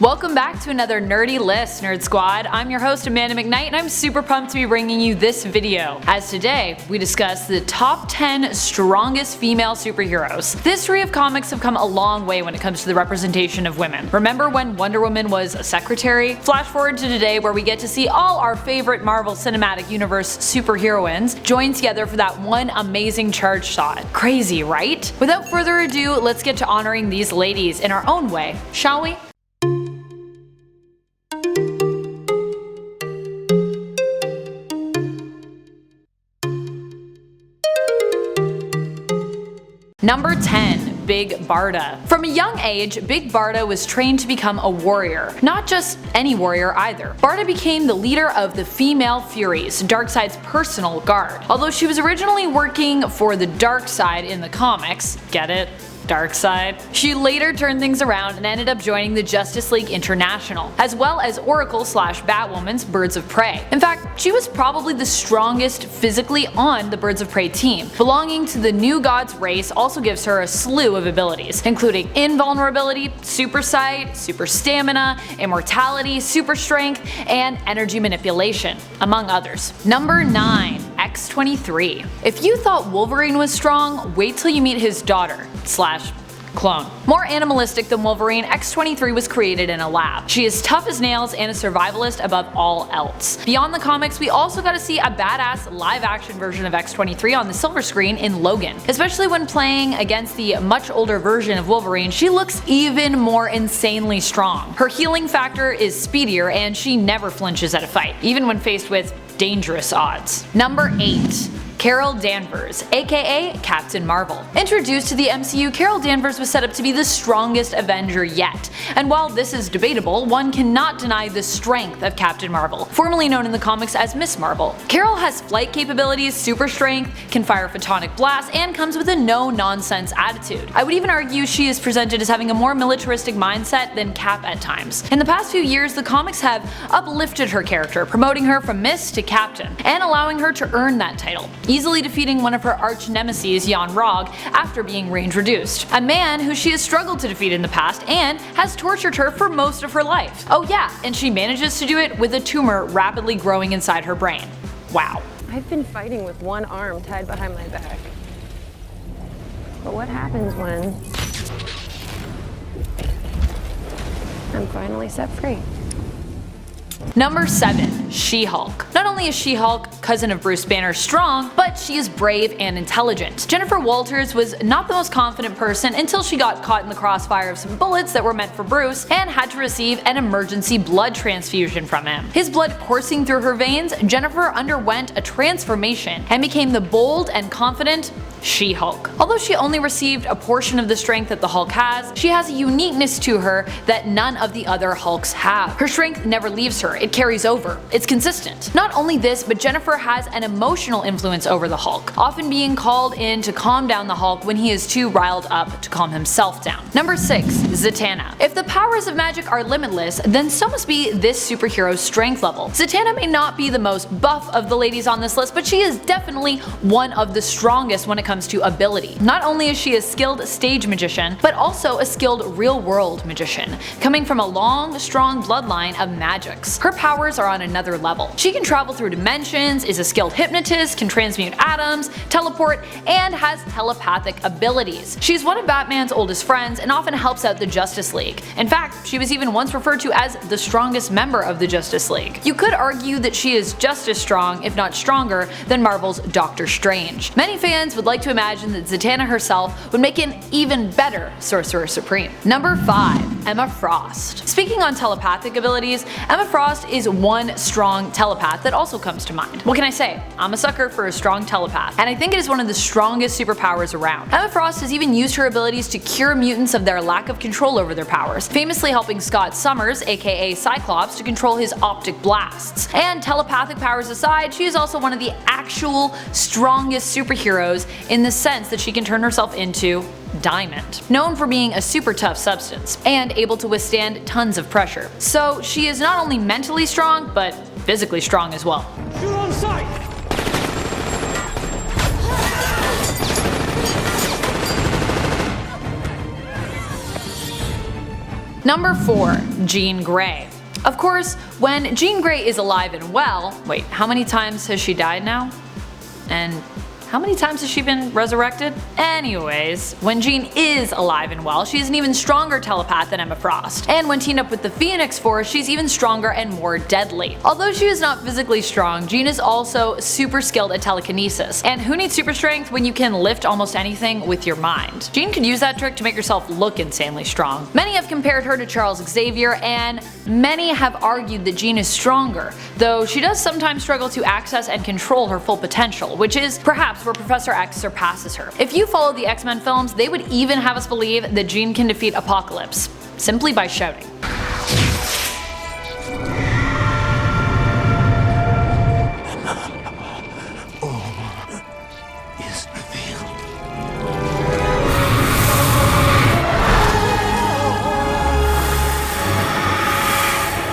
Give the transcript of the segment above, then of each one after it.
Welcome back to another nerdy list, Nerd Squad. I'm your host Amanda McKnight and I'm super pumped to be bringing you this video, as today we discuss the top 10 strongest female superheroes. The history of comics have come a long way when it comes to the representation of women. Remember when Wonder Woman was a secretary? Flash forward to today where we get to see all our favorite Marvel Cinematic Universe superheroines join together for that one amazing charge shot. Crazy, right? Without further ado, let's get to honoring these ladies in our own way, shall we? Number 10. Big Barda. From a young age, Big Barda was trained to become a warrior. Not just any warrior either. Barda became the leader of the Female Furies, Darkseid's personal guard. Although she was originally working for the Darkseid in the comics, get it? Darkseid. She later turned things around and ended up joining the Justice League International, as well as Oracle/Batwoman's Birds of Prey. In fact, she was probably the strongest physically on the Birds of Prey team. Belonging to the New Gods race also gives her a slew of abilities, including invulnerability, super sight, super stamina, immortality, super strength, and energy manipulation, among others. Number 9. X-23. If you thought Wolverine was strong, wait till you meet his daughter / clone. More animalistic than Wolverine, X-23 was created in a lab. She is tough as nails and a survivalist above all else. Beyond the comics, we also got to see a badass live-action version of X-23 on the silver screen in Logan. Especially when playing against the much older version of Wolverine, she looks even more insanely strong. Her healing factor is speedier and she never flinches at a fight, even when faced with dangerous odds. Number 8. Carol Danvers, aka Captain Marvel. Introduced to the MCU, Carol Danvers was set up to be the strongest Avenger yet, and while this is debatable, one cannot deny the strength of Captain Marvel, formerly known in the comics as Miss Marvel. Carol has flight capabilities, super strength, can fire photonic blasts, and comes with a no-nonsense attitude. I would even argue she is presented as having a more militaristic mindset than Cap at times. In the past few years, the comics have uplifted her character, promoting her from Miss to Captain, and allowing her to earn that title, easily defeating one of her arch nemesis, Jan Rog, after being reintroduced. A man who she has struggled to defeat in the past and has tortured her for most of her life. Oh yeah, and she manages to do it with a tumor rapidly growing inside her brain. Wow. I've been fighting with one arm tied behind my back. But what happens when I'm finally set free? Number 7. She-Hulk. Not only is She-Hulk, cousin of Bruce Banner, strong, but she is brave and intelligent. Jennifer Walters was not the most confident person until she got caught in the crossfire of some bullets that were meant for Bruce and had to receive an emergency blood transfusion from him. His blood coursing through her veins, Jennifer underwent a transformation and became the bold and confident She-Hulk. Although she only received a portion of the strength that the Hulk has, she has a uniqueness to her that none of the other Hulks have. Her strength never leaves her, it carries over. It's consistent. Not only this, but Jennifer has an emotional influence over the Hulk, often being called in to calm down the Hulk when he is too riled up to calm himself down. Number 6. Zatanna. If the powers of magic are limitless, then so must be this superhero's strength level. Zatanna may not be the most buff of the ladies on this list, but she is definitely one of the strongest when it comes to ability. Not only is she a skilled stage magician, but also a skilled real-world magician, coming from a long, strong bloodline of magics. Her powers are on another level. She can travel through dimensions, is a skilled hypnotist, can transmute atoms, teleport, and has telepathic abilities. She's one of Batman's oldest friends and often helps out the Justice League. In fact, she was even once referred to as the strongest member of the Justice League. You could argue that she is just as strong, if not stronger, than Marvel's Doctor Strange. Many fans would like to imagine that Zatanna herself would make an even better Sorcerer Supreme. Number 5. Emma Frost. Speaking on telepathic abilities, Emma Frost is one strong telepath that also comes to mind. What can I say? I'm a sucker for a strong telepath, and I think it is one of the strongest superpowers around. Emma Frost has even used her abilities to cure mutants of their lack of control over their powers, famously helping Scott Summers, aka Cyclops, to control his optic blasts. And telepathic powers aside, she is also one of the actual strongest superheroes in the sense that she can turn herself into Diamond, known for being a super tough substance and able to withstand tons of pressure. So she is not only mentally strong, but physically strong as well. Shoot on sight! Number 4. Jean Grey. Of course, when Jean Grey is alive and well, wait, how many times has she died now? And how many times has she been resurrected? Anyways, when Jean is alive and well, she's an even stronger telepath than Emma Frost. And when teamed up with the Phoenix Force, she's even stronger and more deadly. Although she is not physically strong, Jean is also super skilled at telekinesis. And who needs super strength when you can lift almost anything with your mind? Jean could use that trick to make herself look insanely strong. Many have compared her to Charles Xavier, and many have argued that Jean is stronger, though she does sometimes struggle to access and control her full potential, which is perhaps where Professor X surpasses her. If you follow the X-Men films, they would even have us believe that Jean can defeat Apocalypse, simply by shouting.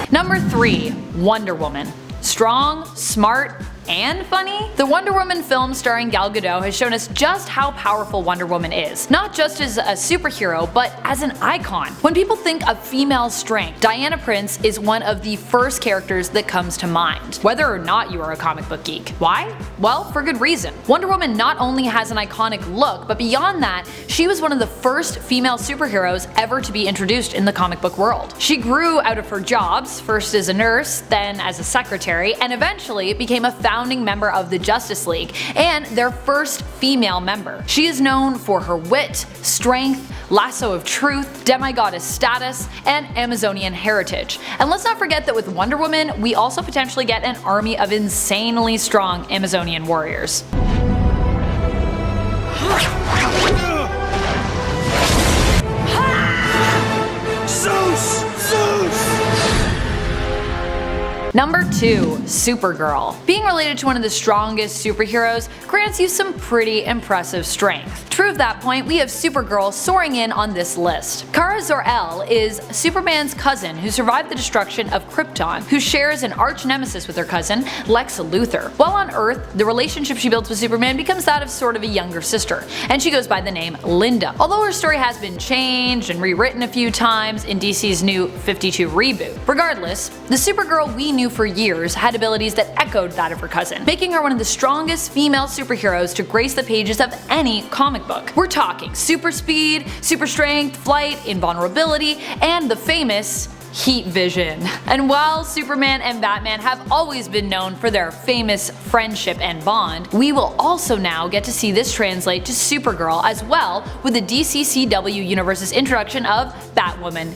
Number 3. Wonder Woman. Strong, smart, and funny? The Wonder Woman film starring Gal Gadot has shown us just how powerful Wonder Woman is, not just as a superhero, but as an icon. When people think of female strength, Diana Prince is one of the first characters that comes to mind, whether or not you are a comic book geek. Why? Well, for good reason. Wonder Woman not only has an iconic look, but beyond that, she was one of the first female superheroes ever to be introduced in the comic book world. She grew out of her jobs, first as a nurse, then as a secretary, and eventually became a founding member of the Justice League, and their first female member. She is known for her wit, strength, lasso of truth, demigoddess status, and Amazonian heritage. And let's not forget that with Wonder Woman, we also potentially get an army of insanely strong Amazonian warriors. Number 2. Supergirl. Being related to one of the strongest superheroes grants you some pretty impressive strength. To prove that point, we have Supergirl soaring in on this list. Kara Zor-El is Superman's cousin who survived the destruction of Krypton, who shares an arch nemesis with her cousin, Lex Luthor. While on Earth, the relationship she builds with Superman becomes that of sort of a younger sister, and she goes by the name Linda. Although her story has been changed and rewritten a few times in DC's new 52 reboot. Regardless, the Supergirl we knew for years had abilities that echoed that of her cousin, making her one of the strongest female superheroes to grace the pages of any comic book. We're talking super speed, super strength, flight, invulnerability, and the famous heat vision. And while Superman and Batman have always been known for their famous friendship and bond, we will also now get to see this translate to Supergirl as well with the DCCW universe's introduction of Batwoman.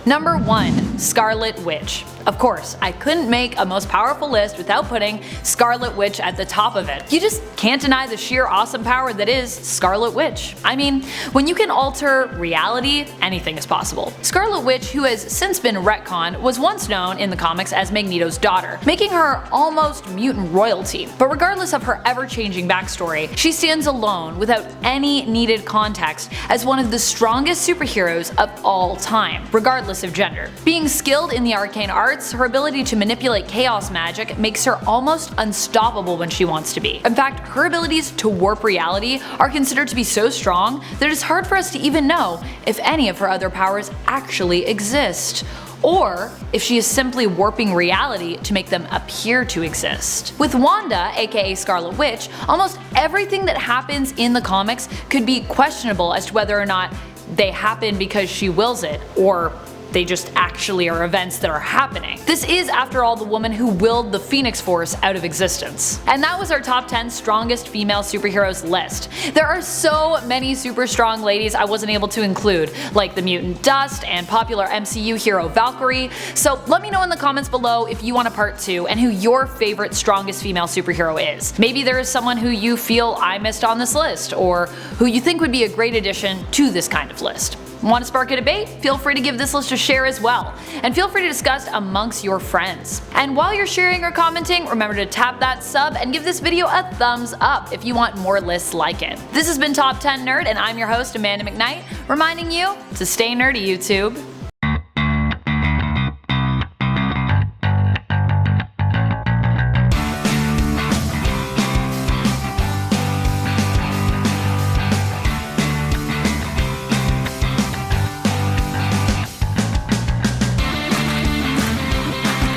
Number 1. Scarlet Witch. Of course, I couldn't make a most powerful list without putting Scarlet Witch at the top of it. You just can't deny the sheer awesome power that is Scarlet Witch. I mean, when you can alter reality, anything is possible. Scarlet Witch, who has since been retconned, was once known in the comics as Magneto's daughter, making her almost mutant royalty. But regardless of her ever-changing backstory, she stands alone without any needed context as one of the strongest superheroes of all time, regardless of gender. Being skilled in the arcane arts, her ability to manipulate chaos magic makes her almost unstoppable when she wants to be. In fact, her abilities to warp reality are considered to be so strong that it's hard for us to even know if any of her other powers actually exist, or if she is simply warping reality to make them appear to exist. With Wanda, aka Scarlet Witch, almost everything that happens in the comics could be questionable as to whether or not they happen because she wills it, or they just actually are events that are happening. This is, after all, the woman who willed the Phoenix Force out of existence. And that was our top 10 strongest female superheroes list. There are so many super strong ladies I wasn't able to include, like the mutant Dust and popular MCU hero Valkyrie, so let me know in the comments below if you want a part 2 and who your favorite strongest female superhero is. Maybe there is someone who you feel I missed on this list, or who you think would be a great addition to this kind of list. Want to spark a debate? Feel free to give this list a share as well, and feel free to discuss amongst your friends. And while you're sharing or commenting, remember to tap that sub and give this video a thumbs up if you want more lists like it. This has been Top 10 Nerd, and I'm your host Amanda McKnight, reminding you to stay nerdy, YouTube.